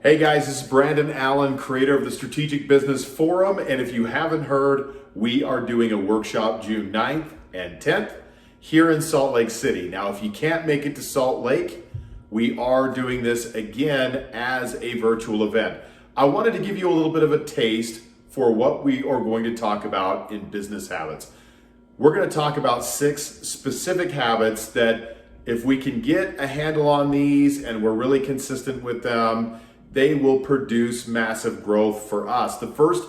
Hey guys, this is Brandon Allen, creator of the Strategic Business Forum. And if you haven't heard, we are doing a workshop June 9th and 10th here in Salt Lake City. Now, if you can't make it to Salt Lake, we are doing this again as a virtual event. I wanted to give you a little bit of a taste for what we are going to talk about in business habits. We're going to talk about 6 specific habits that if we can get a handle on these and we're really consistent with them, they will produce massive growth for us. The first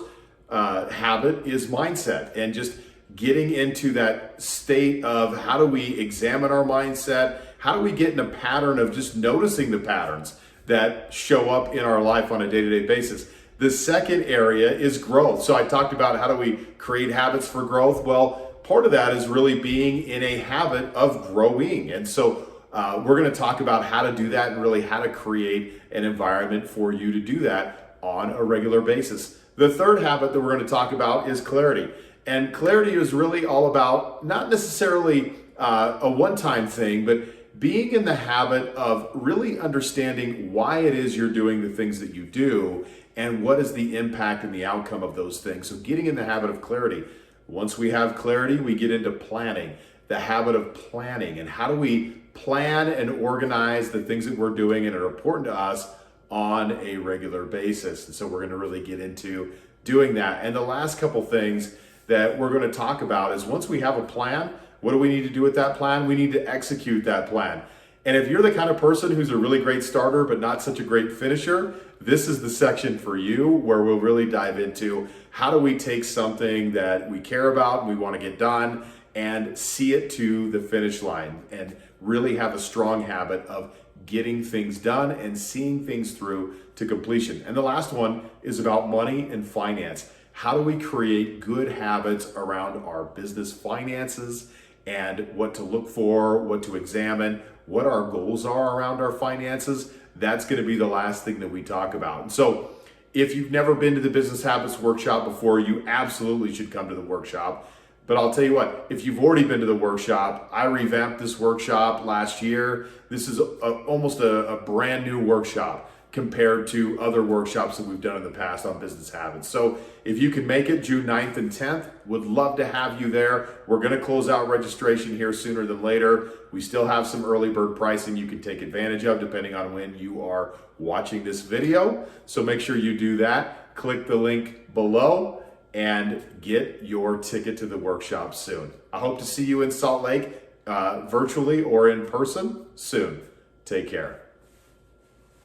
habit is mindset, and just getting into that state of how do we examine our mindset? How do we get in a pattern of just noticing the patterns that show up in our life on a day-to-day basis? The second area is growth. So I talked about how do we create habits for growth? Well, part of that is really being in a habit of growing. And so we're going to talk about how to do that and really how to create an environment for you to do that on a regular basis. The third habit that we're going to talk about is clarity. And clarity is really all about not necessarily a one-time thing, but being in the habit of really understanding why it is you're doing the things that you do and what is the impact and the outcome of those things. So getting in the habit of clarity. Once we have clarity, we get into planning, the habit of planning, and how do we plan and organize the things that we're doing and are important to us on a regular basis. And so we're going to really get into doing that. And the last couple things that we're going to talk about is once we have a plan, what do we need to do with that plan? We need to execute that plan. And if you're the kind of person who's a really great starter but not such a great finisher, this is the section for you where we'll really dive into how do we take something that we care about and we want to get done and see it to the finish line and really have a strong habit of getting things done and seeing things through to completion. And the last one is about money and finance. How do we create good habits around our business finances and what to look for, what to examine, what our goals are around our finances? That's going to be the last thing that we talk about. And so if you've never been to the Business Habits Workshop before, you absolutely should come to the workshop. But I'll tell you what, if you've already been to the workshop, I revamped this workshop last year. This is almost a brand new workshop compared to other workshops that we've done in the past on business habits. So if you can make it June 9th and 10th, would love to have you there. We're going to close out registration here sooner than later. We still have some early bird pricing you can take advantage of depending on when you are watching this video. So make sure you do that. Click the link below and get your ticket to the workshop soon. I hope to see you in Salt Lake, virtually or in person soon. Take care.